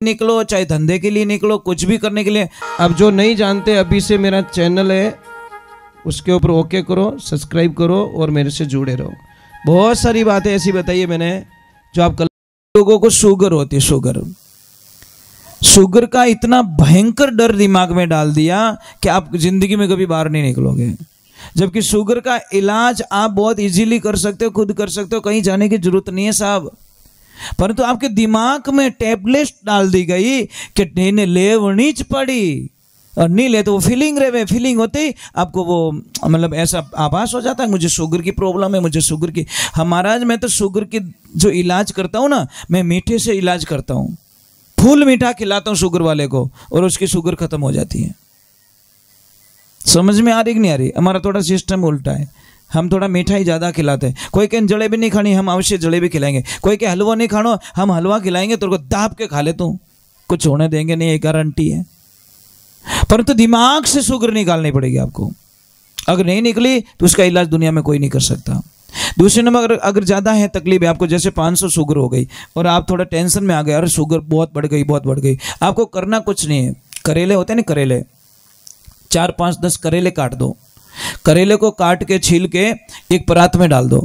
निकलो, चाहे धंधे के लिए निकलो, कुछ भी करने के लिए। अब जो नहीं जानते, अभी से मेरा चैनल है, उसके ऊपर ओके करो, सब्सक्राइब करो और मेरे से जुड़े रहो। बहुत सारी बातें ऐसी बताई है मैंने जो आप लोगों को शुगर होती है, शुगर का इतना भयंकर डर दिमाग में डाल दिया कि आप जिंदगी में कभी बाहर नहीं निकलोगे। जबकि शुगर का इलाज आप बहुत इजीली कर सकते हो, खुद कर सकते हो, कहीं जाने की जरूरत नहीं है साहब। परंतु आपके दिमाग में टैबलेट डाल दी गई कि नहीं लेवनी च पड़ी, और नहीं ले तो वो फीलिंग रहे, फीलिंग होते ही आपको वो मतलब ऐसा आभास हो जाता है मुझे शुगर की प्रॉब्लम है, मुझे शुगर की। हमारा मैं तो शुगर की जो इलाज करता हूँ ना, मैं मीठे से इलाज करता हूँ, फूल मीठा खिलाता हूँ शुगर वाले को और उसकी शुगर खत्म हो जाती है। समझ में आ रही कि नहीं आ रही? हमारा थोड़ा सिस्टम उल्टा है, हम थोड़ा मिठाई ज़्यादा खिलाते हैं। कोई कहे जलेबी नहीं खानी, हम अवश्य जलेबी खिलाएंगे। कोई कहे हलवा नहीं खाना, हम हलवा खिलाएंगे, तो दाब के खा ले, तू कुछ होने देंगे नहीं, ये गारंटी है। परंतु दिमाग से शुगर निकालनी पड़ेगी आपको। अगर नहीं निकली तो उसका इलाज दुनिया में कोई नहीं कर सकता। दूसरे नंबर, अगर ज़्यादा है तकलीफ है आपको, जैसे 500 शुगर हो गई और आप थोड़ा टेंशन में आ गए, अरे शुगर बहुत बढ़ गई, बहुत बढ़ गई। आपको करना कुछ नहीं है, करेले होते हैं ना, करेले 4, 5, 10 करेले काट दो। करेले को काट के छील के एक परात में डाल दो,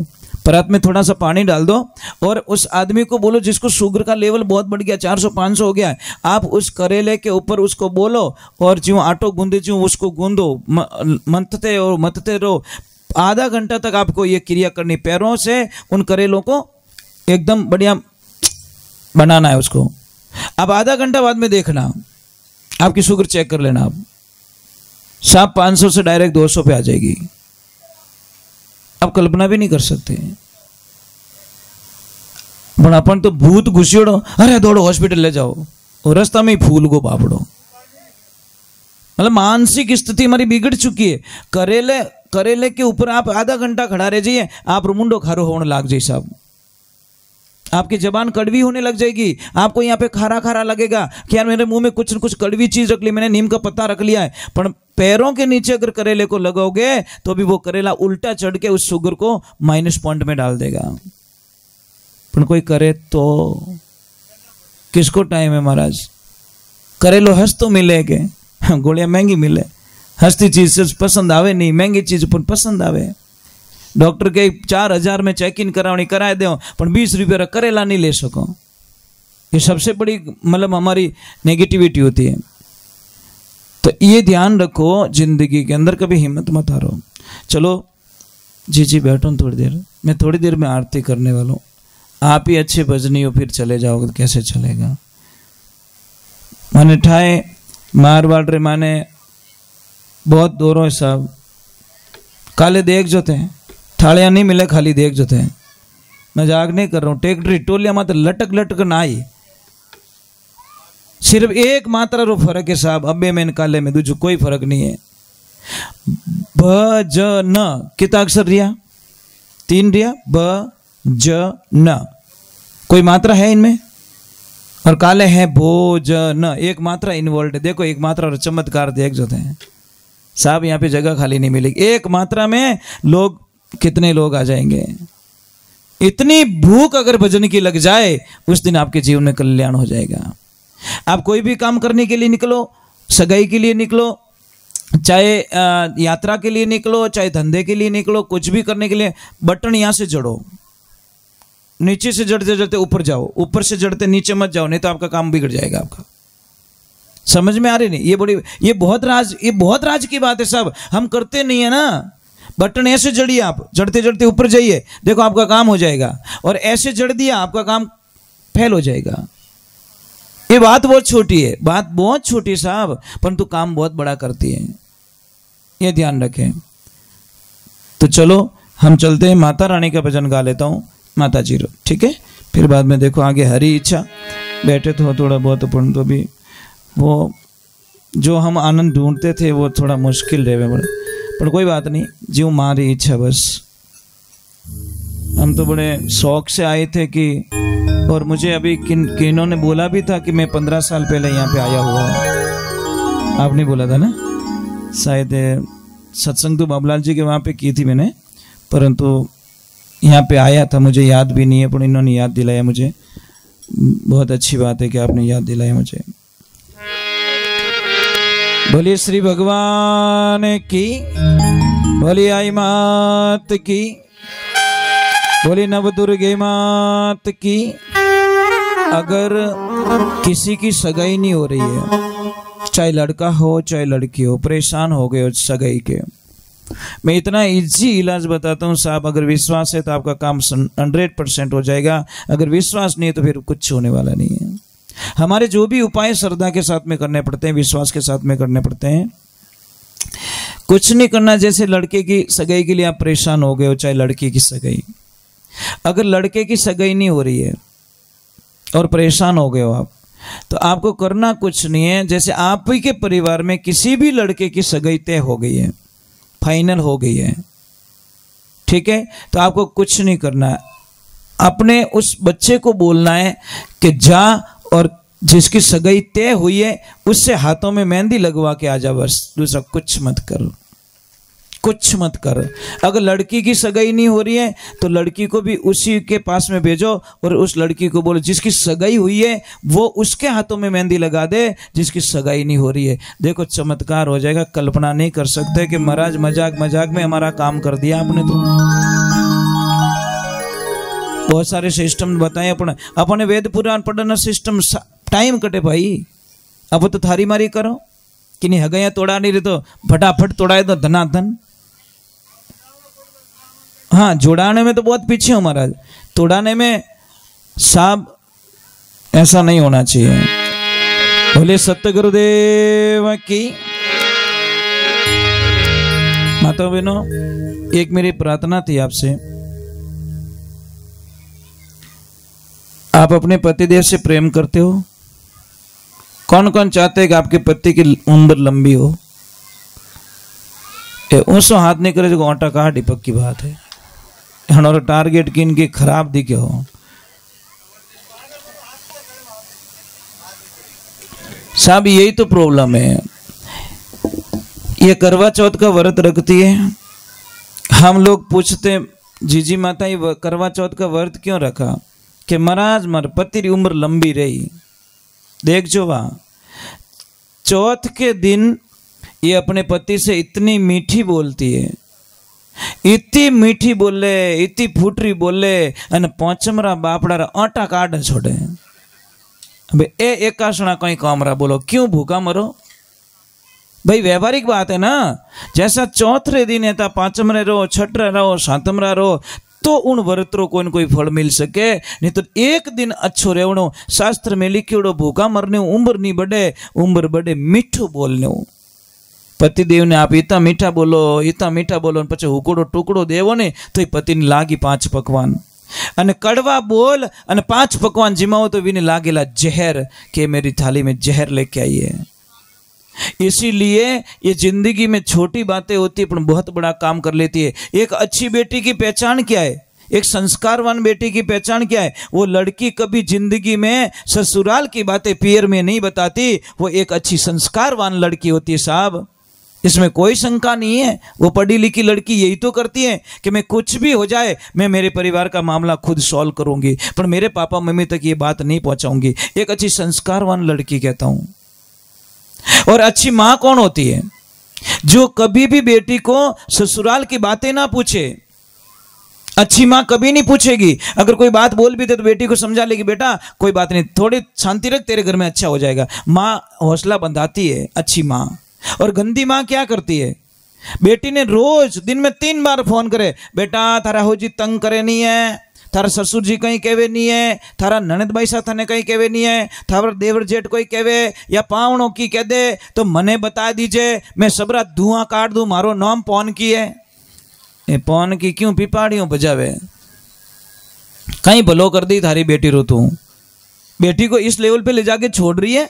परात में थोड़ा सा पानी डाल दो और उस आदमी को बोलो जिसको शुगर का लेवल बहुत बढ़ गया, 400 500 हो गया है, आप उस करेले के ऊपर उसको बोलो और ज्यों आटो गूंदे ज्यों उसको गूंदो, मंथते और मथते रहो। आधा घंटा तक आपको ये क्रिया करनी, पैरों से उन करेलों को एकदम बढ़िया बनाना है उसको। अब आधा घंटा बाद में देखना, आपकी शुगर चेक कर लेना, आप साहब 500 से डायरेक्ट 200 पे आ जाएगी। आप कल्पना भी नहीं कर सकते। पर अपन तो भूत घुसियोड़ो, अरे दौड़ो हॉस्पिटल ले जाओ और रास्ता में ही फूल को पापड़ो। मतलब मानसिक स्थिति हमारी बिगड़ चुकी है। करेले के ऊपर आप आधा घंटा खड़ा रह जाइए, आप मुंडो खारो होने लग जाए साहब, आपकी जबान कड़वी होने लग जाएगी, आपको यहाँ पे खारा खारा लगेगा कि यार मेरे मुंह में कुछ न कुछ कड़वी चीज रख ली, मैंने नीम का पत्ता रख लिया है। पर पैरों के नीचे अगर करेले को लगाओगे तो भी वो करेला उल्टा चढ़ के उस शुगर को माइनस पॉइंट में डाल देगा। पर कोई करे तो किसको टाइम है महाराज? करेलो हंस तो मिलेगे, गोलियां महंगी मिले, हंसती चीज से पसंद आवे नहीं, महंगी चीज पर पसंद आवे। डॉक्टर के 4000 में चेक इन करावनी कराए दो, पर 20 रुपये करेला नहीं ले सको। ये सबसे बड़ी मतलब हमारी नेगेटिविटी होती है। तो ये ध्यान रखो, जिंदगी के अंदर कभी हिम्मत मत हारो। चलो जी बैठो थोड़ी देर, मैं थोड़ी देर में आरती करने वाला हूँ। आप ही अच्छे भजनी हो फिर चले जाओगे, कैसे चलेगा? माने ठाए मारवाड़ रे माने बहुत दूरों है साहब, काले देख जोते हैं, थालियां नहीं मिले, खाली देख जोते हैं। मजाक नहीं कर रहा हूँ, टेकड्री टोलिया मात्र लटक लटक ना आई, सिर्फ एक मात्रा रो फर्क है साहब, अबे में काले में दूजो कोई फर्क नहीं है। ब ज न कितना अक्षर रिया? 3 रिया, ब ज न, कोई मात्रा है इनमें? और काले हैं भो ज न, एक मात्रा इन्वॉल्व है। देखो एक मात्रा और चमत्कार देख जोते हैं साहब, यहाँ पे जगह खाली नहीं मिलेगी। एक मात्रा में लोग कितने लोग आ जाएंगे। इतनी भूख अगर भजन की लग जाए, उस दिन आपके जीवन में कल्याण हो जाएगा। आप कोई भी काम करने के लिए निकलो, सगाई के लिए निकलो, चाहे यात्रा के लिए निकलो, चाहे धंधे के लिए निकलो, कुछ भी करने के लिए बटन यहां से जड़ो। नीचे से जड़ते जड़ते ऊपर जाओ, ऊपर से जड़ते नीचे मत जाओ, नहीं तो आपका काम बिगड़ जाएगा आपका। समझ में आ रही नहीं? ये बहुत राज की बात है सब, हम करते नहीं है ना। बटन ऐसे जड़िए, आप जड़ते जड़ते ऊपर जाइए, देखो आपका काम हो जाएगा। और ऐसे जड़ दिया, आपका काम फेल हो जाएगा। ये बात बहुत छोटी है, बात बहुत छोटी है साहब, परंतु काम बहुत बड़ा करती है, ये ध्यान रखें। तो चलो हम चलते हैं, माता रानी का भजन गा लेता हूँ, माता जी रो, ठीक है? फिर बाद में देखो आगे हरी इच्छा। बैठे तो थोड़ा बहुत, परंतु भी वो जो हम आनंद ढूंढते थे वो थोड़ा मुश्किल रहे बड़े, पर कोई बात नहीं, जीव मारी इच्छा बस। हम तो बड़े शौक से आए थे कि, और मुझे अभी किन्हों ने बोला भी था कि मैं 15 साल पहले यहाँ पे आया हुआ हूँ। आपने बोला था ना, शायद सत्संग तो बाबूलाल जी के वहाँ पे की थी मैंने, परंतु यहाँ पे आया था, मुझे याद भी नहीं है, पर इन्होंने याद दिलाया मुझे। बहुत अच्छी बात है कि आपने याद दिलाई मुझे। बोलिए श्री भगवान की, बोलिए आई मात की, बोलिए नवदुर्गे मात की। अगर किसी की सगाई नहीं हो रही है, चाहे लड़का हो चाहे लड़की हो, परेशान हो गए हो सगाई के, मैं इतना इजी इलाज बताता हूँ साहब, अगर विश्वास है तो आपका काम 100% हो जाएगा, अगर विश्वास नहीं है तो फिर कुछ होने वाला नहीं है। हमारे जो भी उपाय श्रद्धा के साथ में करने पड़ते हैं, विश्वास के साथ में करने पड़ते हैं। कुछ नहीं करना, जैसे लड़के की सगाई के लिए आप परेशान हो गए हो, चाहे लड़की की सगाई, अगर लड़के की सगाई नहीं हो रही है और परेशान हो गए हो आप, तो आपको करना कुछ नहीं है। जैसे आप ही के परिवार में किसी भी लड़के की सगाई तय हो गई है, फाइनल हो गई है, ठीक है, तो आपको कुछ नहीं करना है, अपने उस बच्चे को बोलना है कि जा और जिसकी सगाई तय हुई है उससे हाथों में मेहंदी लगवा के आ जा, बस, दूसरा कुछ मत कर, कुछ मत कर। अगर लड़की की सगाई नहीं हो रही है तो लड़की को भी उसी के पास में भेजो और उस लड़की को बोलो जिसकी सगाई हुई है वो उसके हाथों में मेहंदी लगा दे जिसकी सगाई नहीं हो रही है। देखो चमत्कार हो जाएगा, कल्पना नहीं कर सकते कि महाराज मजाक मजाक में हमारा काम कर दिया आपने। तो बहुत सारे सिस्टम बताए अपने वेद पुराण पढ़ना सिस्टम, टाइम कटे भाई। अब तो थारी मारी करो कि नहीं, हगैया तोड़ा नहीं रहे तो फटाफट तोड़ाए तो धनाधन। हाँ, जोड़ाने में तो बहुत पीछे हो महाराज, तोड़ाने में साहब ऐसा नहीं होना चाहिए। बोले सत्य गुरुदेव की। माता बहनों, एक मेरी प्रार्थना थी आपसे, आप अपने पतिदेव से प्रेम करते हो? कौन कौन चाहते हैं कि आपके पति की उम्र लंबी हो? उसो हाथ नहीं करे जो आटा कहा डिपक की बात है, और टारगेट की इनकी खराब दिखे हो। साहब यही तो प्रॉब्लम है। ये करवा चौथ का व्रत रखती है, हम लोग पूछते जीजी माता ये करवा चौथ का व्रत क्यों रखा? कि महाराज मर पति की उम्र लंबी रही। देख जो वहां चौथ के दिन ये अपने पति से इतनी मीठी बोलती है, इतनी मीठी बोले, इतनी फूटरी बोले, अने पोचमरा बापड़ा आटा काट छोड़े। अबे ए एकाशना कहीं कामरा बोलो, क्यों भूखा मरो भाई? व्यवहारिक बात है ना। जैसा चौथे दिन है था पांचमरे रहो, छठरे रहो, सातमरा रहो, तो उन व्रतों को कोई फल मिल सके। नहीं तो एक दिन अच्छो रेवणो, शास्त्र में लिखियोड़ो भूखा मरने उम्र नहीं बढ़े, उम्र बढ़े मीठो बोलने। पतिदेव ने आप इतना मीठा बोलो, इतना मीठा बोलो, पछे हुकड़ो टुकड़ो देवो ने तो पति ने लागी 5 पकवान, अने कड़वा बोल अने 5 पकवान जिमाओ तो विने लागेला जहर, के मेरी थाली में जहर लेके आई है। इसीलिए ये जिंदगी में छोटी बातें होती है पर बहुत बड़ा काम कर लेती है। एक अच्छी बेटी की पहचान क्या है? एक संस्कारवान बेटी की पहचान क्या है? वो लड़की कभी जिंदगी में ससुराल की बातें पियर में नहीं बताती, वो एक अच्छी संस्कारवान लड़की होती है साहब, इसमें कोई शंका नहीं है। वो पढ़ी लिखी लड़की यही तो करती है कि मैं कुछ भी हो जाए मैं मेरे परिवार का मामला खुद सॉल्व करूंगी, पर मेरे पापा मम्मी तक ये बात नहीं पहुंचाऊंगी। एक अच्छी संस्कारवान लड़की कहता हूं। और अच्छी मां कौन होती है? जो कभी भी बेटी को ससुराल की बातें ना पूछे। अच्छी मां कभी नहीं पूछेगी, अगर कोई बात बोल भी दे तो बेटी को समझा लेगी, बेटा कोई बात नहीं, थोड़ी शांति रख, तेरे घर में अच्छा हो जाएगा। मां हौसला बंधाती है, अच्छी मां। और गंदी मां क्या करती है? बेटी ने रोज दिन में 3 बार फोन करे, बेटा थारा होजी तंग करे नहीं है, थारा ससुर जी कहीं कहवे नहीं है, थारा ननद भाई सा थाने कहीं कहवे नहीं है, थारा देवर जेठ कोई कहवे या पावणों की कह दे तो मने बता दीजिए, मैं सबरा धुआं काट दूं, मारो नाम पौन की है। ये पौन की क्यों पिपाड़ियों बजावे? कहीं भलो कर दी थारी बेटी रो तू। बेटी को इस लेवल पे ले जाके छोड़ रही है।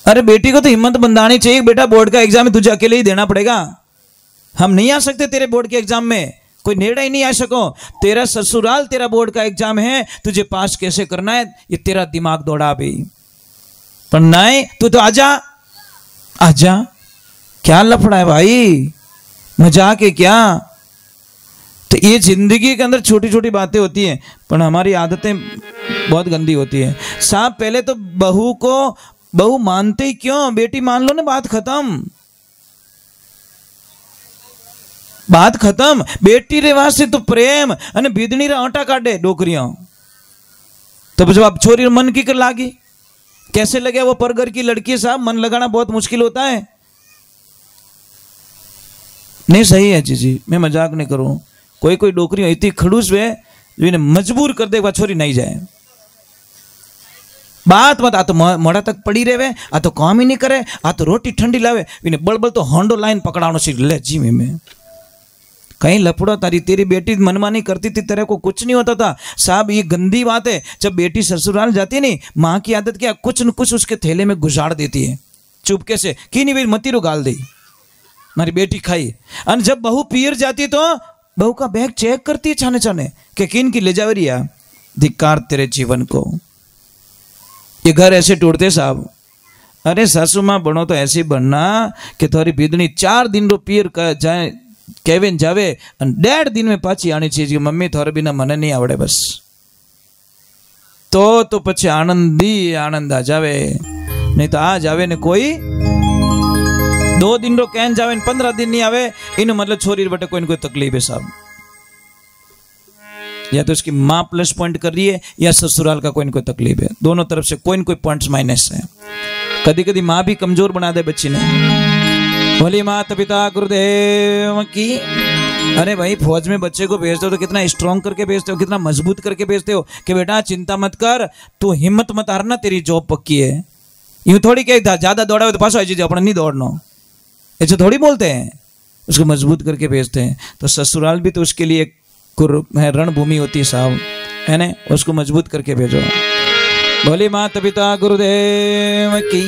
अरे बेटी को तो हिम्मत बंधानी चाहिए, बेटा बोर्ड का एग्जाम तुझे अकेले ही देना पड़ेगा, हम नहीं आ सकते तेरे बोर्ड के एग्जाम में, कोई निर्णय ही नहीं आ सको। तेरा ससुराल तेरा बोर्ड का एग्जाम है, तुझे पास कैसे करना है ये तेरा दिमाग दौड़ा भी। पर नहीं, तू तो आजा आजा, क्या लफड़ा है भाई, मजाक है क्या? तो ये जिंदगी के अंदर छोटी छोटी बातें होती हैं, पर हमारी आदतें बहुत गंदी होती है साहब। पहले तो बहू को बहू मानते ही क्यों, बेटी मान लो ना, बात खत्म, बात खत्म। बेटी रे वास्ते तो प्रेम अने बीदनी रे आटा काटे डोकरियां, तो जब आप छोरी मन की कर लागी, कैसे लगे वो परगर की लड़की साहब, मन लगाना बहुत मुश्किल होता है। नहीं सही है जी, मैं मजाक नहीं करूं। कोई कोई डोकरी इतनी खड़ूस वे जो इन्हें मजबूर कर दे छोरी नहीं जाए। बात मत, आ तो मोड़ा तक पड़ी रहे, आ तो काम ही नहीं करे, आ तो रोटी ठंडी लावे, इन्हें बड़बड़ तो होंडो लाइन पकड़ानो सीख ले जी में कहीं लपड़ो। तारी तेरी बेटी मनमानी करती थी, तेरे को कुछ नहीं होता था साहब। ये गंदी बात है। जब बेटी ससुराल जाती है नहीं, माँ की आदत क्या, कुछ न कुछ उसके थैले में गुजाड़ देती है चुपके से, की नहीं भाई मती रो गाल दी, हमारी बेटी खाई। और जब बहू पियर जाती तो बहू का बैग चेक करती है छाने छाने कि किन की ले जा रही है। धिक्कार तेरे जीवन को, ये घर ऐसे टूटते साहब। अरे सासू माँ बनो तो ऐसी बनना कि थोड़ी बीदनी 4 दिन रो पियर जाए केविन जावे, 1.5 दिन में पाची आनी चाहिए, मम्मी थोड़े बिना मने नहीं आवड़े बस, तो पछे आनंद ही आनंद आ जावे। नहीं तो आ जावे ने कोई 2 दिन रो कहन जावे, 15 दिन नहीं आवे, इन मतलब छोरी बटे कोई न कोई तकलीफ है साहब। या तो इसकी माँ प्लस पॉइंट कर रही है, या ससुराल का कोई न कोई तकलीफ है। दोनों तरफ से कोई न कोई पॉइंट्स माइनस है। कभी कभी माँ भी कमजोर बना दे बच्ची ने। बोली माता पिता गुरुदेव की। अरे भाई फौज में बच्चे को भेजते हो तो कितना स्ट्रॉन्ग करके भेजते हो, कितना मजबूत करके भेजते हो कि बेटा चिंता मत कर, तू हिम्मत मत हारना, तेरी जॉब पक्की है। यूं थोड़ी कहता ज्यादा दौड़ा तो पास अपना नहीं दौड़ना, ऐसे थोड़ी बोलते हैं। उसको मजबूत करके भेजते हैं। तो ससुराल भी तो उसके लिए रणभूमि होती है साहब, है ना, उसको मजबूत करके भेजो। बोली माता पिता गुरुदेव की।